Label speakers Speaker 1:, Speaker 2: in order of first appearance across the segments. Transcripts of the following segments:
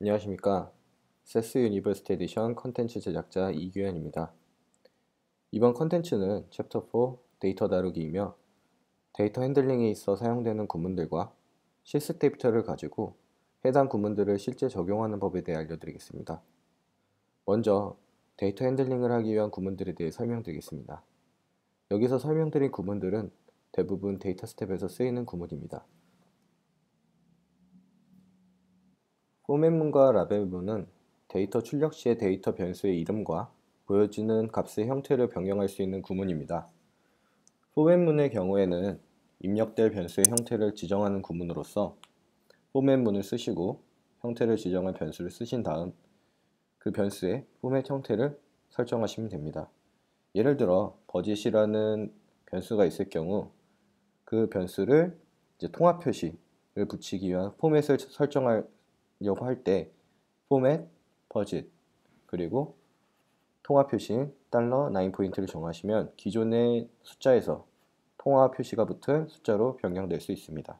Speaker 1: 안녕하십니까. 세스 유니버시티 에디션 컨텐츠 제작자 이규현입니다. 이번 컨텐츠는 챕터 4 데이터 다루기이며 데이터 핸들링에 있어 사용되는 구문들과 실습 데이터를 가지고 해당 구문들을 실제 적용하는 법에 대해 알려드리겠습니다. 먼저 데이터 핸들링을 하기 위한 구문들에 대해 설명드리겠습니다. 여기서 설명드린 구문들은 대부분 데이터 스텝에서 쓰이는 구문입니다. 포맷문과 라벨문은 데이터 출력 시의 데이터 변수의 이름과 보여지는 값의 형태를 변경할 수 있는 구문입니다. 포맷문의 경우에는 입력될 변수의 형태를 지정하는 구문으로서 포맷문을 쓰시고 형태를 지정한 변수를 쓰신 다음 그 변수의 포맷 형태를 설정하시면 됩니다. 예를 들어 버짓이라는 변수가 있을 경우 그 변수를 통합 표시를 붙이기 위한 포맷을 설정하려고 할 때 포맷, 버짓, 그리고 통합 표시인 $9포인트를 정하시면 기존의 숫자에서 통합 표시가 붙은 숫자로 변경될 수 있습니다.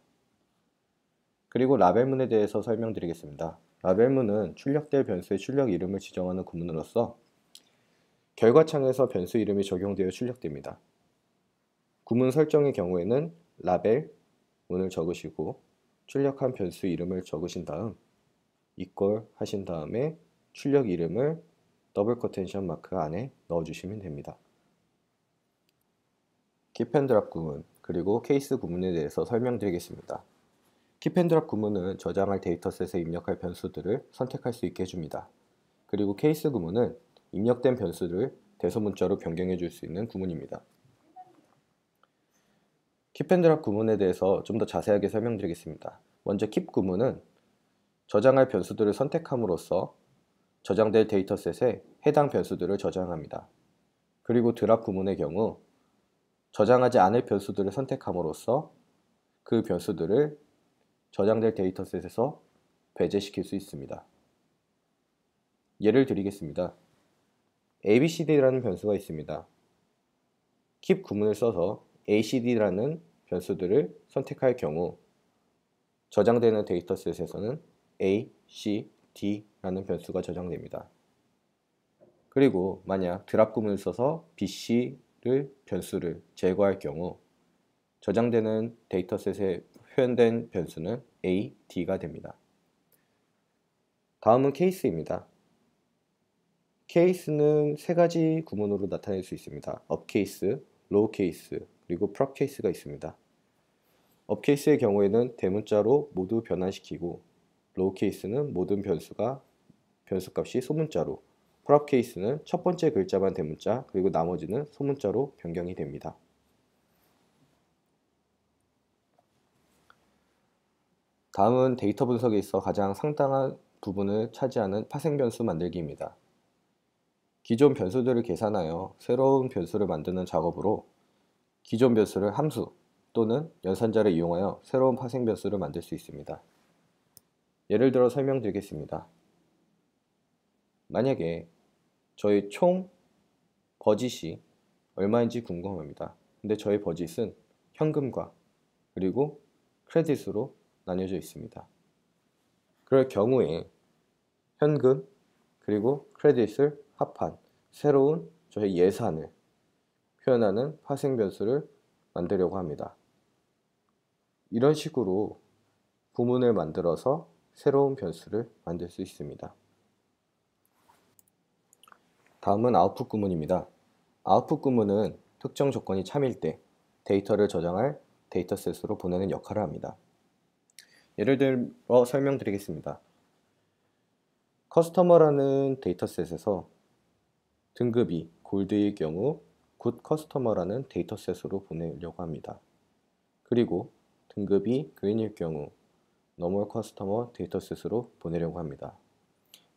Speaker 1: 그리고 라벨문에 대해서 설명드리겠습니다. 라벨문은 출력될 변수의 출력 이름을 지정하는 구문으로서 결과창에서 변수 이름이 적용되어 출력됩니다. 구문 설정의 경우에는 라벨 문을 적으시고 출력한 변수 이름을 적으신 다음 이퀄 하신 다음에 출력 이름을 더블 코테이션 마크 안에 넣어주시면 됩니다. 킵앤드랍 구문 그리고 케이스 구문에 대해서 설명드리겠습니다. 킵앤드랍 구문은 저장할 데이터셋에 입력할 변수들을 선택할 수 있게 해줍니다. 그리고 케이스 구문은 입력된 변수를 대소문자로 변경해 줄 수 있는 구문입니다. 킵앤드랍 구문에 대해서 좀 더 자세하게 설명드리겠습니다. 먼저 킵 구문은 저장할 변수들을 선택함으로써 저장될 데이터셋에 해당 변수들을 저장합니다. 그리고 드랍 구문의 경우 저장하지 않을 변수들을 선택함으로써 그 변수들을 저장될 데이터셋에서 배제시킬 수 있습니다. 예를 드리겠습니다. abcd라는 변수가 있습니다. keep 구문을 써서 acd라는 변수들을 선택할 경우 저장되는 데이터셋에서는 a, c, d라는 변수가 저장됩니다. 그리고 만약 드랍 구문을 써서 bc를 변수를 제거할 경우 저장되는 데이터셋에 표현된 변수는 a, d가 됩니다. 다음은 케이스입니다. 케이스는 세 가지 구문으로 나타낼 수 있습니다. 업케이스, 로우케이스, 그리고 프롭케이스가 있습니다. 업케이스의 경우에는 대문자로 모두 변환시키고 로우케이스는 모든 변수값이 소문자로, 프롭케이스는 첫 번째 글자만 대문자 그리고 나머지는 소문자로 변경이 됩니다. 다음은 데이터 분석에 있어 가장 상당한 부분을 차지하는 파생 변수 만들기입니다. 기존 변수들을 계산하여 새로운 변수를 만드는 작업으로 기존 변수를 함수 또는 연산자를 이용하여 새로운 파생 변수를 만들 수 있습니다. 예를 들어 설명드리겠습니다. 만약에 저희 총 버짓이 얼마인지 궁금합니다. 근데 저희 버짓은 현금과 그리고 크레딧으로 나뉘어져 있습니다. 그럴 경우에 현금 그리고 크레딧을 합한 새로운 저희 예산을 표현하는 파생 변수를 만들려고 합니다. 이런 식으로 구문을 만들어서 새로운 변수를 만들 수 있습니다. 다음은 아웃풋 구문입니다. 아웃풋 구문은 특정 조건이 참일 때 데이터를 저장할 데이터셋으로 보내는 역할을 합니다. 예를 들어 설명드리겠습니다. 커스터머라는 데이터셋에서 등급이 골드일 경우 굿 커스터머라는 데이터셋으로 보내려고 합니다. 그리고 등급이 그린일 경우 노멀 커스터머 데이터셋으로 보내려고 합니다.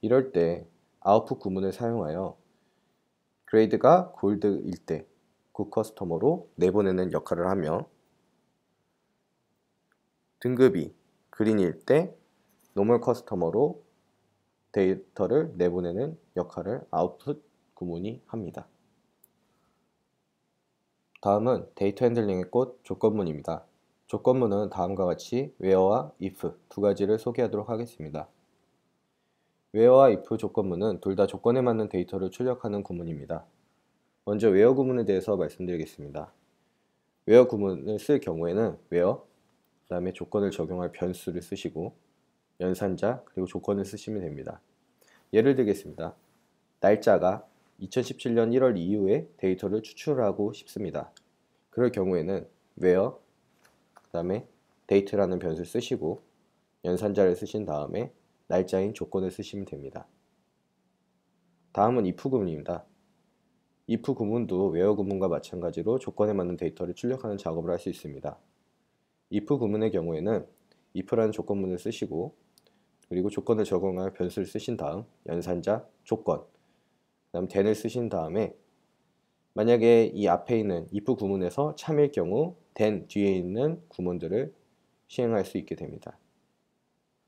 Speaker 1: 이럴 때 아웃풋 구문을 사용하여 그레이드가 골드일 때 굿 커스터머로 내보내는 역할을 하며 등급이 그린일 때 노멀 커스터머로 데이터를 내보내는 역할을 아웃풋 구문이 합니다. 다음은 데이터 핸들링의 꽃 조건문입니다. 조건문은 다음과 같이 where와 if 두 가지를 소개하도록 하겠습니다. where와 if 조건문은 둘 다 조건에 맞는 데이터를 출력하는 구문입니다. 먼저 where 구문에 대해서 말씀드리겠습니다. where 구문을 쓸 경우에는 where, 그 다음에 조건을 적용할 변수를 쓰시고 연산자, 그리고 조건을 쓰시면 됩니다. 예를 들겠습니다. 날짜가 2017년 1월 이후에 데이터를 추출하고 싶습니다. 그럴 경우에는 where, 그 다음에 date라는 변수를 쓰시고 연산자를 쓰신 다음에 날짜인 조건을 쓰시면 됩니다. 다음은 if 구문입니다. if 구문도 where 구문과 마찬가지로 조건에 맞는 데이터를 출력하는 작업을 할 수 있습니다. if 구문의 경우에는 if라는 조건문을 쓰시고 그리고 조건을 적용할 변수를 쓰신 다음 연산자, 조건, 그 다음 then을 쓰신 다음에 만약에 이 앞에 있는 if 구문에서 참일 경우 then 뒤에 있는 구문들을 시행할 수 있게 됩니다.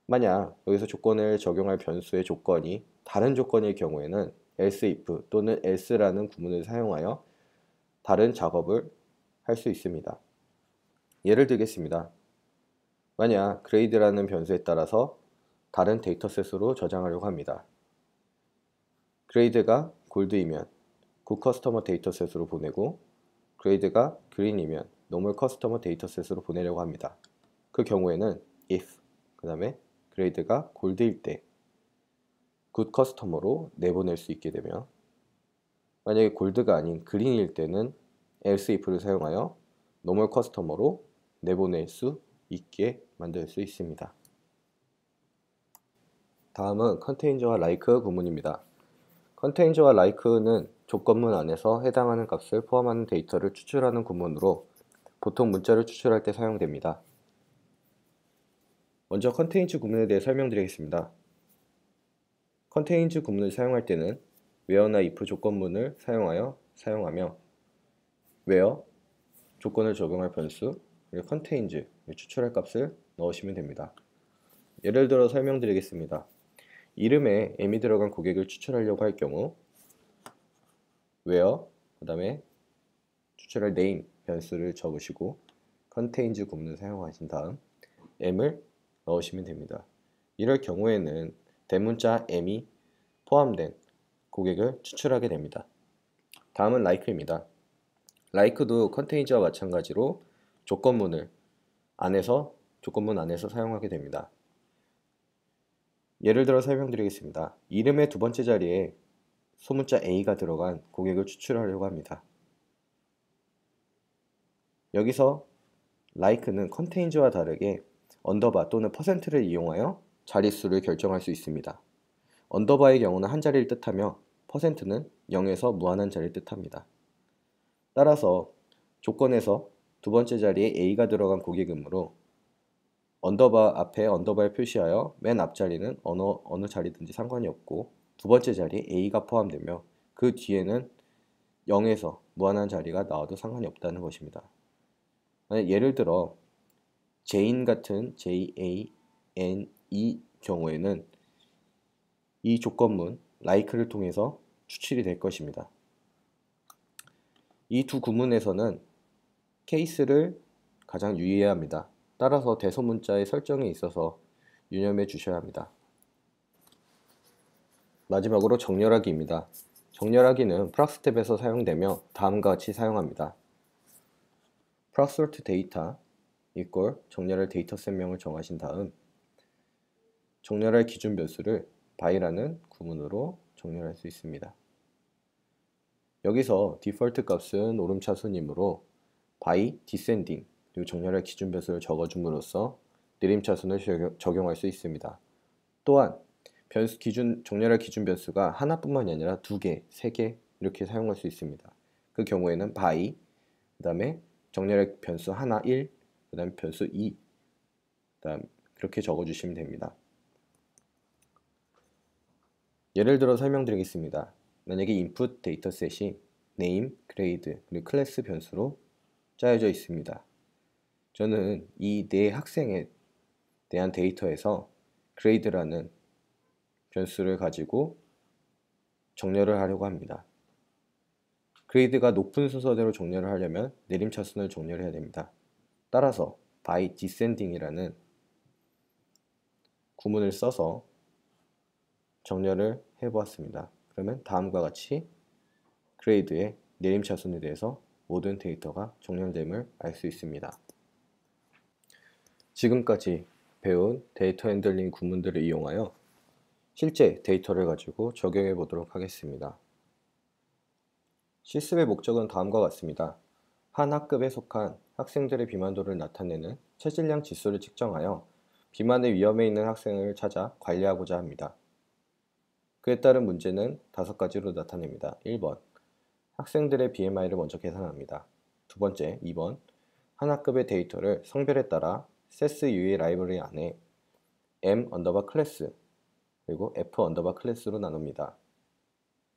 Speaker 1: 만약 여기서 조건을 적용할 변수의 조건이 다른 조건일 경우에는 else if 또는 else라는 구문을 사용하여 다른 작업을 할 수 있습니다. 예를 들겠습니다. 만약 grade라는 변수에 따라서 다른 데이터셋으로 저장하려고 합니다. grade가 골드이면 good customer 데이터셋으로 보내고 grade가 green이면 normal customer 데이터셋으로 보내려고 합니다. 그 경우에는 if, 그 다음에 grade가 골드일 때 good customer로 내보낼 수 있게 되며 만약에 골드가 아닌 green일 때는 else if를 사용하여 normal customer로 내보낼 수 있게 만들 수 있습니다. 다음은 contains와 like 구문입니다. contains와 like는 조건문 안에서 해당하는 값을 포함하는 데이터를 추출하는 구문으로 보통 문자를 추출할 때 사용됩니다. 먼저 contains 구문에 대해 설명드리겠습니다. contains 구문을 사용할 때는 where나 if 조건문을 사용하며 where 조건을 적용할 변수, 그리고 contains 추출할 값을 넣으시면 됩니다. 예를 들어 설명드리겠습니다. 이름에 m이 들어간 고객을 추출하려고 할 경우 where, 그 다음에 추출할 name 변수를 적으시고 contains 구문을 사용하신 다음 m을 넣으시면 됩니다. 이럴 경우에는 대문자 m이 포함된 고객을 추출하게 됩니다. 다음은 like입니다. like도 contains와 마찬가지로 조건문 안에서 사용하게 됩니다. 예를 들어 설명드리겠습니다. 이름의 두 번째 자리에 소문자 A가 들어간 고객을 추출하려고 합니다. 여기서 like는 contains와 다르게 언더바 또는 퍼센트를 이용하여 자릿수를 결정할 수 있습니다. 언더바의 경우는 한 자리를 뜻하며 퍼센트는 0에서 무한한 자리를 뜻합니다. 따라서 조건에서 두 번째 자리에 A가 들어간 고객이므로 언더바 앞에 언더바를 표시하여 맨 앞자리는 어느 자리든지 상관이 없고 두 번째 자리에 A가 포함되며 그 뒤에는 0에서 무한한 자리가 나와도 상관이 없다는 것입니다. 예를 들어 Jane 같은 JANE 경우에는 이 조건문 like를 통해서 추출이 될 것입니다. 이 두 구문에서는 케이스를 가장 유의해야 합니다. 따라서 대소문자의 설정에 있어서 유념해 주셔야 합니다. 마지막으로 정렬하기입니다. 정렬하기는 프락스텝에서 사용되며 다음과 같이 사용합니다. procsort data 정렬할 데이터셋명을 정하신 다음 정렬할 기준 변수를 by라는 구문으로 정렬할 수 있습니다. 여기서 디폴트 값은 오름차순이므로 by descending 그리고 정렬할 기준 변수를 적어줌으로써 내림차순을 적용할 수 있습니다. 또한 정렬할 기준 변수가 하나뿐만이 아니라 2개, 3개 이렇게 사용할 수 있습니다. 그 경우에는 by, 그 다음에 정렬할 변수 하나 1, 그 다음에 변수 2, 그렇게 적어주시면 됩니다. 예를 들어 설명드리겠습니다. 만약에 input 데이터셋이 name, grade, 그리고 class 변수로 짜여져 있습니다. 저는 이 네 학생에 대한 데이터에서 grade라는 변수를 가지고 정렬을 하려고 합니다. grade가 높은 순서대로 정렬을 하려면 내림차순을 정렬해야 됩니다. 따라서 by descending이라는 구문을 써서 정렬을 해보았습니다. 그러면 다음과 같이 그레이드의 내림차순에 대해서 모든 데이터가 정렬됨을 알 수 있습니다. 지금까지 배운 데이터 핸들링 구문들을 이용하여 실제 데이터를 가지고 적용해 보도록 하겠습니다. 실습의 목적은 다음과 같습니다. 한 학급에 속한 학생들의 비만도를 나타내는 체질량 지수를 측정하여 비만의 위험에 있는 학생을 찾아 관리하고자 합니다. 그에 따른 문제는 5가지로 나타냅니다. 1번, 학생들의 BMI를 먼저 계산합니다. 두 번째, 2번, 한 학급의 데이터를 성별에 따라 SES-UI 라이브러리 안에 M_클래스 그리고 F_클래스로 나눕니다.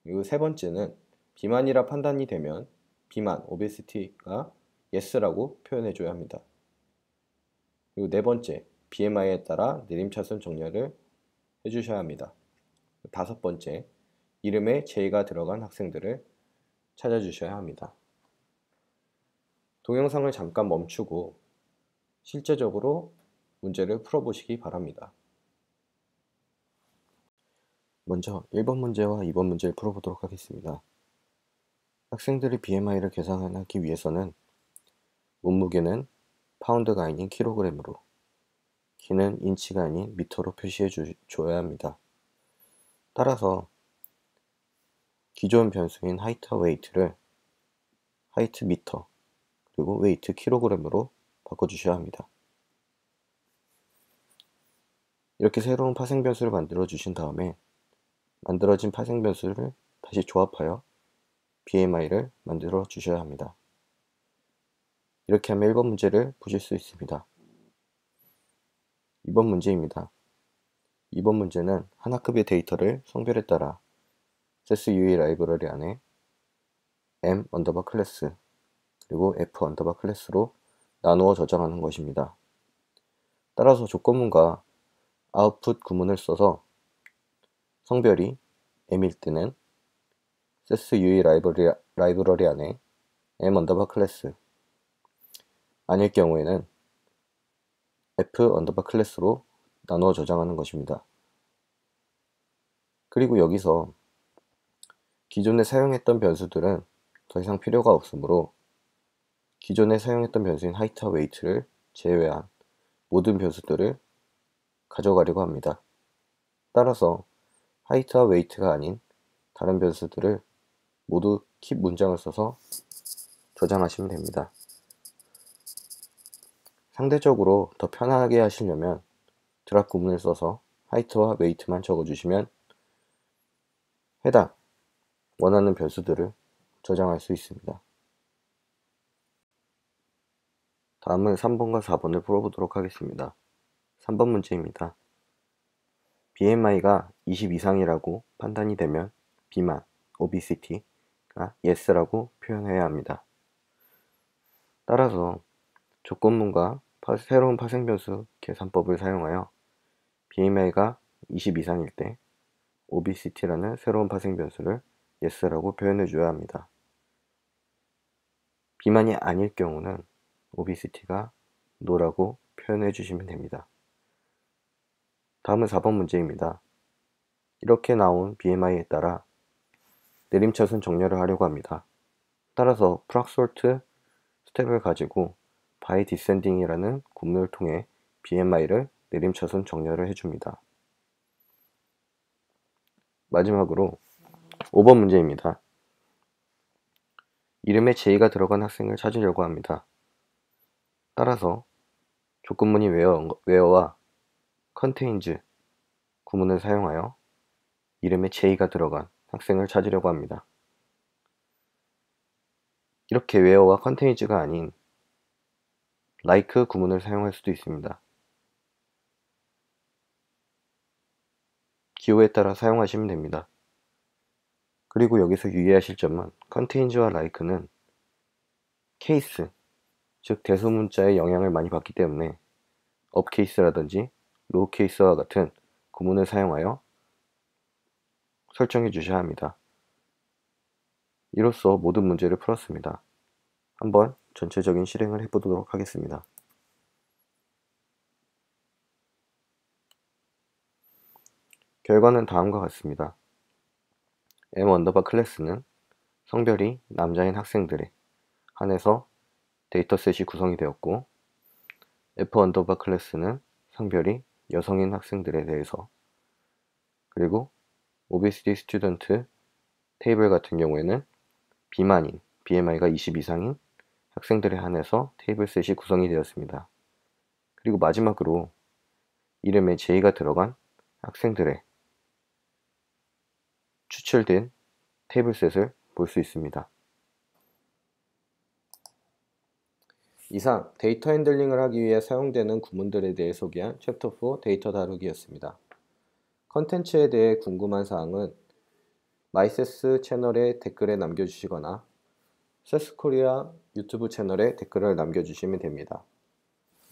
Speaker 1: 그리고 세 번째는 비만이라 판단이 되면 비만, obesity가 yes라고 표현해줘야 합니다. 그리고 네 번째, BMI에 따라 내림차순 정렬을 해주셔야 합니다. 다섯 번째, 이름에 J가 들어간 학생들을 찾아주셔야 합니다. 동영상을 잠깐 멈추고 실제적으로 문제를 풀어보시기 바랍니다. 먼저 1번 문제와 2번 문제를 풀어보도록 하겠습니다. 학생들의 BMI를 계산하기 위해서는 몸무게는 파운드가 아닌 킬로그램으로, 키는 인치가 아닌 미터로 표시해 줘야 합니다. 따라서 기존 변수인 하이트와 웨이트를 하이트 미터 그리고 웨이트 킬로그램으로 바꿔주셔야 합니다. 이렇게 새로운 파생 변수를 만들어 주신 다음에 만들어진 파생 변수를 다시 조합하여 BMI를 만들어 주셔야 합니다. 이렇게 하면 1번 문제를 보실 수 있습니다. 2번 문제입니다. 2번 문제는 한 학급의 데이터를 성별에 따라 SES-UI 라이브러리 안에 M_클래스 그리고 F_클래스로 나누어 저장하는 것입니다. 따라서 조건문과 아웃풋 구문을 써서 성별이 M일 때는 SES-UI 라이브러리 안에 M_클래스 아닐 경우에는 F_클래스로 나누어 저장하는 것입니다. 그리고 여기서 기존에 사용했던 변수들은 더 이상 필요가 없으므로 기존에 사용했던 변수인 하이트와 웨이트를 제외한 모든 변수들을 가져가려고 합니다. 따라서 하이트와 웨이트가 아닌 다른 변수들을 모두 keep 문장을 써서 저장하시면 됩니다. 상대적으로 더 편하게 하시려면 드랍 구문을 써서 하이트와 웨이트만 적어주시면 해당 원하는 변수들을 저장할 수 있습니다. 다음은 3번과 4번을 풀어보도록 하겠습니다. 3번 문제입니다. BMI가 20 이상이라고 판단이 되면 비만, obesity가 yes라고 표현해야 합니다. 따라서 조건문과 새로운 파생변수 계산법을 사용하여 BMI가 20 이상일 때 obesity라는 새로운 파생변수를 yes라고 표현해 줘야 합니다. 비만이 아닐 경우는 obesity가 no라고 표현해 주시면 됩니다. 다음은 4번 문제입니다. 이렇게 나온 BMI에 따라 내림차순 정렬을 하려고 합니다. 따라서 프락솔트 스텝을 가지고 by descending이라는 구문을 통해 BMI를 내림차순 정렬을 해줍니다. 마지막으로 5번 문제입니다. 이름에 J가 들어간 학생을 찾으려고 합니다. 따라서 조건문이 where와 contains 구문을 사용하여 이름에 J가 들어간 학생을 찾으려고 합니다. 이렇게 where와 contains가 아닌 like 구문을 사용할 수도 있습니다. 기호에 따라 사용하시면 됩니다. 그리고 여기서 유의하실 점은 contains와 like는 케이스, 즉 대소문자의 영향을 많이 받기 때문에 upcase라든지 lowercase와 같은 구문을 사용하여 설정해 주셔야 합니다. 이로써 모든 문제를 풀었습니다. 한번 전체적인 실행을 해보도록 하겠습니다. 결과는 다음과 같습니다. m_클래스는 성별이 남자인 학생들에 한해서 데이터셋이 구성이 되었고, f_클래스는 성별이 여성인 학생들에 대해서, 그리고 obesity 스튜던트 테이블 같은 경우에는 비만인, BMI가 20 이상인 학생들에 한해서 테이블셋이 구성이 되었습니다. 그리고 마지막으로 이름에 J가 들어간 학생들의 추출된 테이블셋을 볼 수 있습니다. 이상 데이터 핸들링을 하기 위해 사용되는 구문들에 대해 소개한 챕터 4 데이터 다루기였습니다. 컨텐츠에 대해 궁금한 사항은 마이세스 채널에 댓글에 남겨주시거나 세스코리아 유튜브 채널에 댓글을 남겨주시면 됩니다.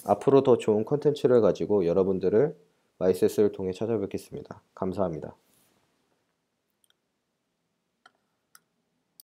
Speaker 1: 앞으로 더 좋은 컨텐츠를 가지고 여러분들을 마이세스를 통해 찾아뵙겠습니다. 감사합니다.